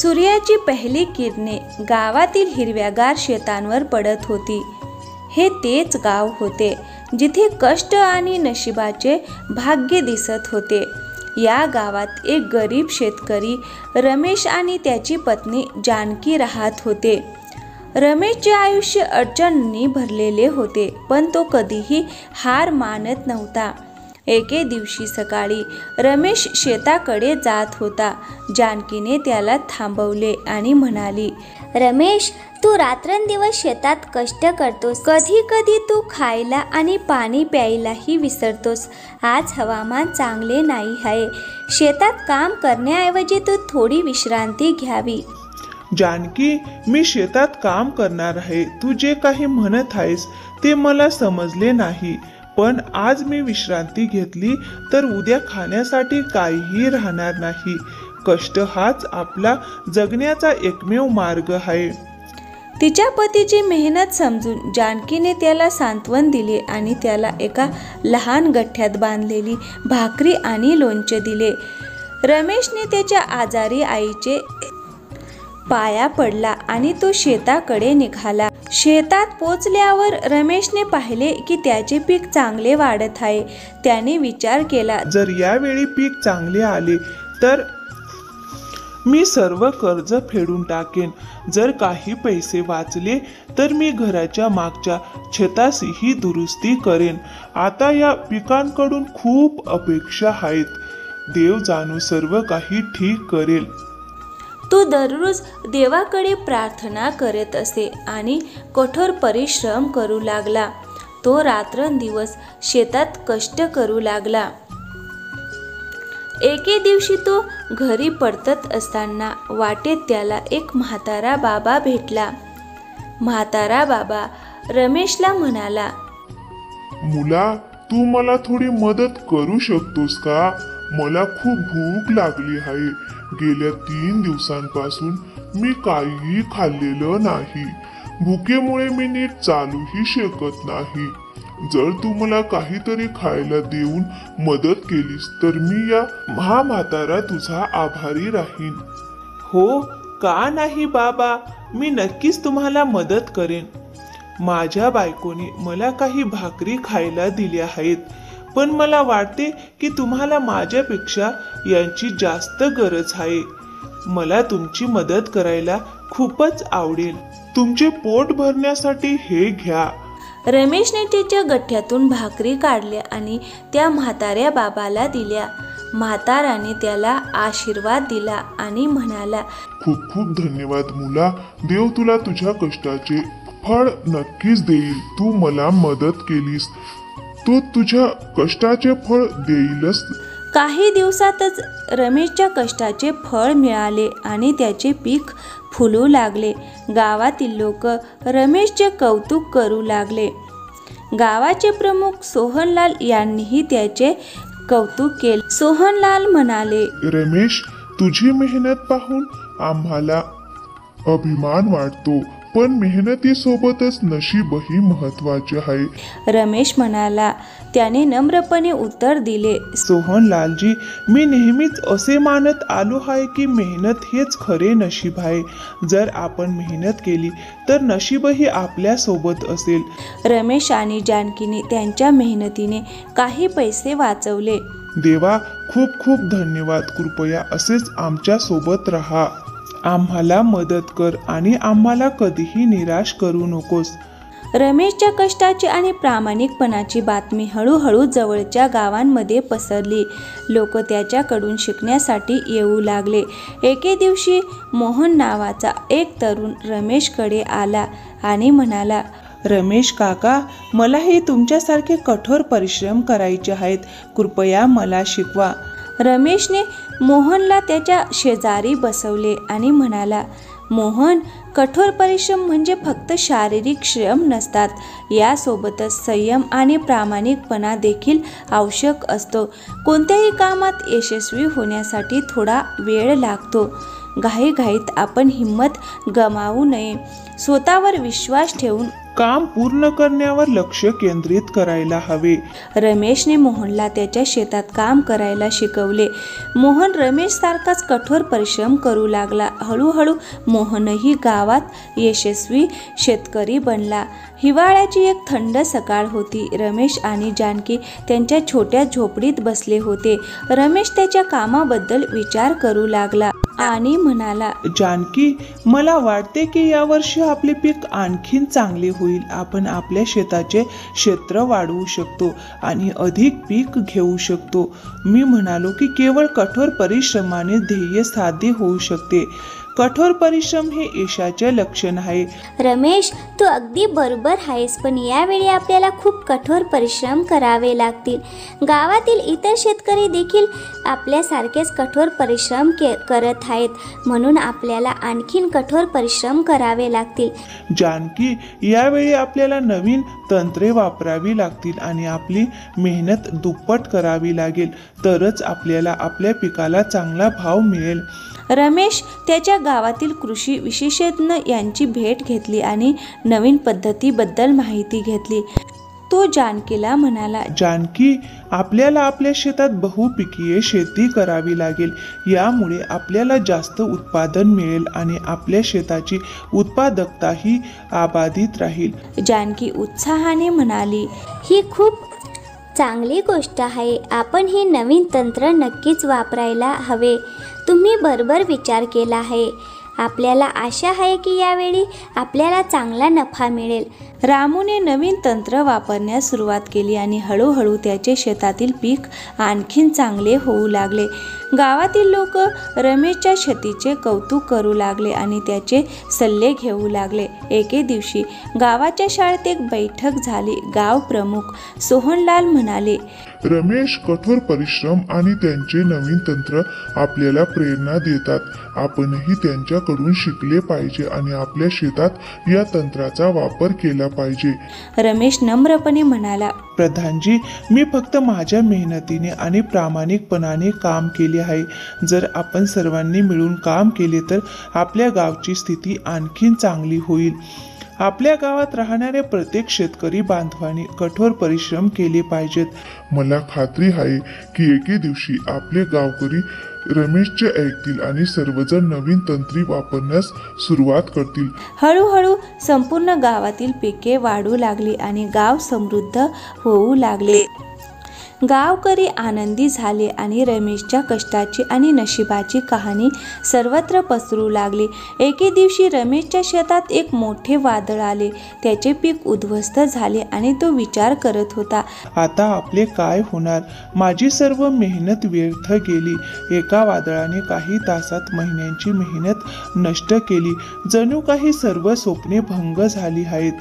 सूर्याची पहिली किरणे गावातील हिरव्यागार शेतांवर पडत होती. हे तेच गाव होते जिथे कष्ट आणि नशिबाचे भाग्य दिसत होते. या गावात एक गरीब शेतकरी रमेश आणि त्याची पत्नी जानकी राहत होते. रमेशचे आयुष्य अडचणींनी भरलेले होते, पण तो कधीही हार मानत नव्हता. एके दिवशी सकाळी रमेश शेताकडे जात होता. जानकीने त्याला थांबवले आणि म्हणाली, रमेश, तू रात्रंदिवस शेतात कष्ट करतोस. कधी कधी तू खायला आणि पाणी प्यायलाही विसरतोस. आज हवामान चांगले नाही आहे. शेतात काम करण्याऐवजी तू थोडी विश्रांती घ्यावी. जानकी, मी शेतात काम करणार आहे. तू जे काही म्हणत आहेस ते मला समजले नाही, पण आज मी विश्रांती घेतली तर उद्या खाण्यासाठी काहीही राहणार नाही. कष्ट हाच आपला जगण्याचा एकमेव मार्ग आहे. तिच्या पतीची मेहनत समजून जानकीने त्याला सांत्वन दिले आणि त्याला एका लहान गठ्ठ्यात बांधलेली भाकरी आणि लोणचे दिले. रमेशने त्याच्या आजारी आईचे पाया पडला आणि तो शेताकडे निघाला. शेतात पोचल्यावर रमेशने पाहिले की त्याचे पीक चांगले वाढत आहे. त्याने विचार केला, जर यावेळी पीक चांगले आले तर मी सर्व कर्ज फेडून टाकेन. जर काही पैसे वाचले तर मी घराच्या मागच्या छताचीही दुरुस्ती करेन. आता या पिकांकडून खूप अपेक्षा आहेत. देव जाणू सर्व काही ठीक करेल. तो दररोज देवाकडे प्रार्थना करत असे आणि कठोर परिश्रम करू लागला. तो रात्रंदिवस शेतात कष्ट करू लागला. एके दिवशी तो घरी परतत असताना वाटेत त्याला एक म्हातारा बाबा भेटला. म्हातारा बाबा रमेशला म्हणाला, मुला, तू मला थोडी मदत करू शकतोस का? मला खूप भूक लागली आहे. गेल्या 3 दिवसांपासून मी काहीही खाल्लेलं नाही. भुकेमुळे मी नीट चालूही शकत नाही. जर तू मला काहीतरी खायला देऊन मदत केलीस तर मी या म्हातारा तुझा आभारी राहीन. हो, का नाही बाबा, मी नक्कीच तुम्हाला मदत करेन. माझ्या बायकोने मला काही भाकरी खायला दिल्या आहेत, पण मला वाटते की तुम्हाला माझ्यापेक्षा यांची जास्त गरज आहे. मला तुमची मदत करायला खूपच आवडेल. तुमचे पोट भरण्यासाठी हे घ्या. रमेशने त्याच्या गठ्ठ्यातून भाकरी काढल्या आणि त्या म्हाताऱ्या बाबाला दिल्या. म्हाताराने त्याला आशीर्वाद दिला आणि म्हणाला, खूप खूप धन्यवाद मुला. देव तुला तुझ्या कष्टाचे फळ नक्कीच देईल. तू मला मदत केलीस, तो तुझ्या कष्टाचे फळ देईलच. काही दिवसातच रमेशच्या कष्टाचे फळ मिळाले आणि त्याचे पीक फुलू लागले. गावातील लोक रमेशचे कौतुक करू लागले. गावाचे प्रमुख सोहनलाल यांनीही त्याचे कौतुक केले. सोहनलाल म्हणाले, रमेश, तुझी मेहनत पाहून आम्हाला अभिमान वाटतो, पण मेहनतीसोबतच नशीबही महत्वाचे आहे. रमेश म्हणाला. त्याने नम्रपणे उत्तर दिले, सोहनलालजी, मी नेहमीच असे मानत आलो आहे की मेहनत हेच खरे नशीब आहे. जर आपण मेहनत केली तर नशीबही आपल्या सोबत असेल. रमेश आणि जानकीने त्यांच्या मेहनतीने काही पैसे वाचवले. देवा, खूप खूप धन्यवाद. कृपया असेच आमच्या सोबत राहा. आम्हाला मदत कर आणि आम्हाला कधीही निराश करू नकोस. रमेशच्या कष्टाची आणि प्रामाणिकपणाची बातमी हळूहळू जवळच्या गावांमध्ये पसरली. लोक त्याच्याकडून शिकण्यासाठी येऊ लागले. एके दिवशी मोहन नावाचा एक तरुण रमेशकडे आला आणि म्हणाला, रमेश काका, मलाही तुमच्यासारखे कठोर परिश्रम करायचे आहेत. कृपया मला शिकवा. रमेशने मोहनला त्याच्या शेजारी बसवले आणि म्हणाला, मोहन, कठोर परिश्रम म्हणजे फक्त शारीरिक श्रम नसतात. यासोबतच संयम आणि प्रामाणिकपणा देखील आवश्यक असतो. कोणत्याही कामात यशस्वी होण्यासाठी थोडा वेळ लागतो. घाईघाईत आपण हिंमत गमावू नये. स्वतःवर विश्वास ठेवून काम पूर्ण करण्यावर लक्ष केंद्रित करायला हवे. रमेशने मोहनला त्याच्या शेतात काम करायला शिकवले. मोहन रमेश सारखाच कठोर परिश्रम करू लागला. हळूहळू मोहनही गावात यशस्वी शेतकरी बनला. हिवाळ्याची एक थंड सकाळ होती. रमेश आणि जानकी त्यांच्या छोट्या झोपडीत बसले होते. रमेश त्याच्या कामाबद्दल विचार करू लागला आणि म्हणाला, जानकी, मला वाटते की यावर्षी आपले पीक आणखीन चांगले होईल. आपण आपल्या शेताचे क्षेत्र वाढवू शकतो आणि अधिक पीक घेऊ शकतो. मी म्हणालो की केवळ कठोर परिश्रमाने ध्येय साध्य होऊ शकते. कठोर परिश्रम हे यशाचे लक्षण आहे. रमेश, तू अगदी बरोबर आहेस, पण यावेळी आपल्याला खूप कठोर परिश्रम करावे लागतील. गावातील इतर शेतकरी देखील आपल्यासारखेच कठोर परिश्रम करत आहेत, म्हणून आपल्याला आणखीन कठोर परिश्रम करावे लागतील. जानकी, यावेळी आपल्याला नवीन तंत्रे वापरावी लागतील आणि आपली मेहनत दुप्पट करावी लागेल. तरच आपल्याला आपल्या पिकाला चांगला भाव मिळेल. रमेश त्याच्या गावातील कृषी विशेषज्ञ यांची भेट घेतली आणि नवीन पद्धतीबद्दल माहिती घेतली. तो जानकीला म्हणाला, जानकी, आपल्याला आपल्या शेतात बहुपिकीय शेती करावी लागेल. यामुळे आपल्याला जास्त उत्पादन मिळेल आणि आपल्या शेताची उत्पादकताही अबाधित राहील. जानकी उत्साहाने म्हणाली, ही खूप चांगली गोष्ट आहे. आपण हे नवीन तंत्र नक्कीच वापरायला हवे. तुम्ही बरोबर विचार केला आहे. आपल्याला आशा आहे की यावेळी आपल्याला चांगला नफा मिळेल. रामूने नवीन तंत्र वापरण्यास सुरुवात केली आणि हळूहळू त्याचे शेतातील पीक आणखीन चांगले होऊ लागले. गावातील लोक रमेशच्या शेतीचे कौतुक करू लागले आणि त्याचे सल्ले घेऊ लागले. एके दिवशी गावाच्या शाळेत एक बैठक झाली. गाव प्रमुख सोहनलाल म्हणाले, रमेश, कठोर परिश्रम आणि त्यांचे नवीन तंत्र आपल्याला प्रेरणा देतात. आपणही त्यांच्याकडून शिकले पाहिजे आणि आपल्या शेतात या तंत्राचा वापर केला पाहिजे. रमेश नम्रपणे म्हणाला, प्रधानजी, मी फक्त माझ्या मेहनतीने आणि प्रामाणिकपणाने काम केले आहे. जर आपण सर्वांनी मिळून काम केले तर आपल्या गावची स्थिती आणखीन चांगली होईल. आपल्या गावात राहणाऱ्या प्रत्येक शेतकरी बांधवांनी कठोर परिश्रम केले पाहिजेत. मला खात्री आहे की एके दिवशी आपले गावकरी रमेशचे ऐकतील आणि सर्वजण नवीन तंत्री वापरण्यास सुरुवात करतील. हळूहळू संपूर्ण गावातील पिके वाढू लागली आणि गाव समृद्ध होऊ लागले. गावकरी आनंदी झाले आणि रमेशच्या कष्टाची आणि नशिबाची कहाणी सर्वत्र पसरू लागली. एके दिवशी रमेशच्या शेतात एक मोठे वादळ आले. त्याचे पीक उद्ध्वस्त झाले आणि तो विचार करत होता, आता आपले काय होणार? माझी सर्व मेहनत व्यर्थ गेली. एका वादळाने काही तासात महिन्यांची मेहनत नष्ट केली. जणू काही सर्व स्वप्ने भंग झाली आहेत.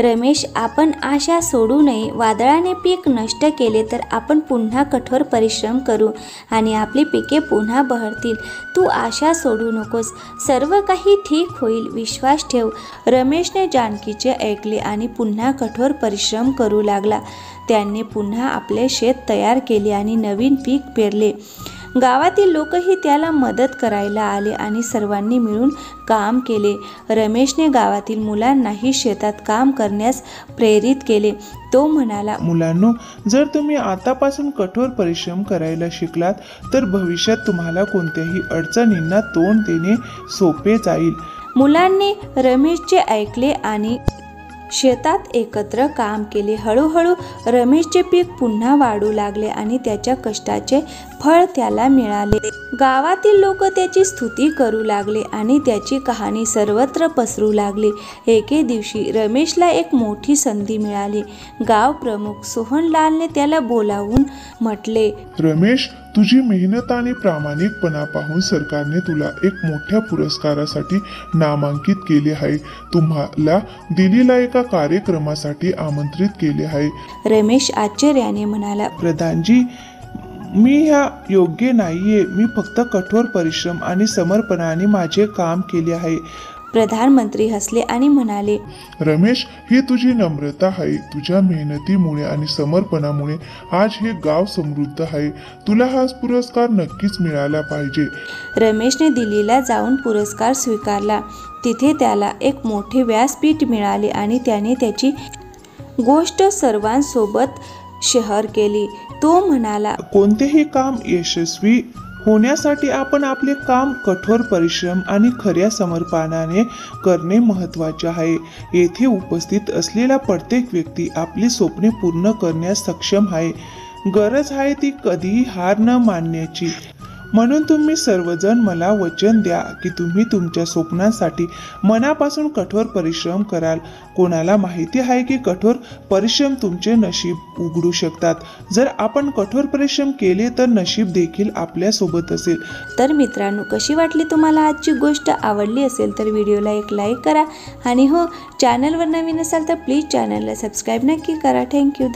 रमेश, आपण आशा सोडू नये. वादळाने पीक नष्ट केले तर आपण पुन्हा कठोर परिश्रम करू आणि आपली पिके पुन्हा बहरतील. तू आशा सोडू नकोस. सर्व काही ठीक होईल. विश्वास ठेव. रमेशने जानकीचे ऐकले आणि पुन्हा कठोर परिश्रम करू लागला. त्याने पुन्हा आपले शेत तयार केले आणि नवीन पीक पेरले. गावातील लोकही त्याला मदत करायला आले आणि सर्वांनी मिळून काम केले. रमेशने गावातील मुलांनाही शेतात काम करण्यास प्रेरित केले. तो म्हणाला, मुलांनो, जर तुम्ही आतापासून कठोर परिश्रम करायला शिकलात तर भविष्यात तुम्हाला कोणत्याही अडचणींना तोंड देणे सोपे जाईल. मुलांनी रमेशचे ऐकले आणि शेतात एकत्र काम केले. हळूहळू रमेशचे पीक पुन्हा वाढू लागले आणि त्याच्या कष्टाचे फळ त्याला मिळाले. गावातील लोक त्याची स्तुती करू लागले आणि त्याची कहाणी सर्वत्र पसरू लागली. एके दिवशी रमेशला एक मोठी संधी मिळाली. गाव प्रमुख सोहनलालने त्याला बोलावून म्हटले, रमेश, तुझी मेहनत आणि प्रामाणिकपणा पाहून सरकारने तुला एक मोठ्या पुरस्कारासाठी नामांकित केले आहे. तुम्हाला दिल्लीला एका कार्यक्रमासाठी आमंत्रित केले आहे. रमेश आश्चर्याने म्हणाला, प्रधानजी, मी ह्या योग्य नाहीये. मी फक्त कठोर परिश्रम आणि समर्पणाने माझे काम केले आहे. प्रधानमंत्री हसले आणि म्हणाले, रमेश, ही तुझी नम्रता आहे. तुझ्या मेहनतीमुळे आणि समर्पणामुळे आज हे गाव समृद्ध आहे. तुला हा पुरस्कार नक्कीच मिळाला पाहिजे. रमेशने दिल्लीला जाऊन पुरस्कार स्वीकारला. तिथे त्याला एक मोठे व्यासपीठ मिळाले आणि त्याने त्याची गोष्ट सर्वांसोबत शेअर केली. तो म्हणाला, कोणतेही काम यशस्वी होण्यासाठी आपण आपले काम कठोर परिश्रम आणि खऱ्या समर्पणाने करणे महत्त्वाचे आहे. येथे उपस्थित असलेला प्रत्येक व्यक्ती आपली स्वप्ने पूर्ण करण्यास सक्षम आहे. गरज आहे ती कधीही हार न मानण्याची. म्हणून तुम्ही सर्वजण मला वचन द्या की तुम्ही तुमच्या स्वप्नांसाठी मनापासून कठोर परिश्रम कराल. कोणाला माहिती आहे की कठोर परिश्रम तुमचे नशीब उघडू शकतात. जर आपण कठोर परिश्रम केले तर नशीब देखील आपल्यासोबत असेल. तर मित्रांनो, कशी वाटली तुम्हाला आजची गोष्ट? आवडली असेल तर व्हिडिओला एक लाईक करा आणि हो, चॅनलवर नवीन असाल तर प्लीज चॅनलला सबस्क्राईब नक्की करा. थँक्यू.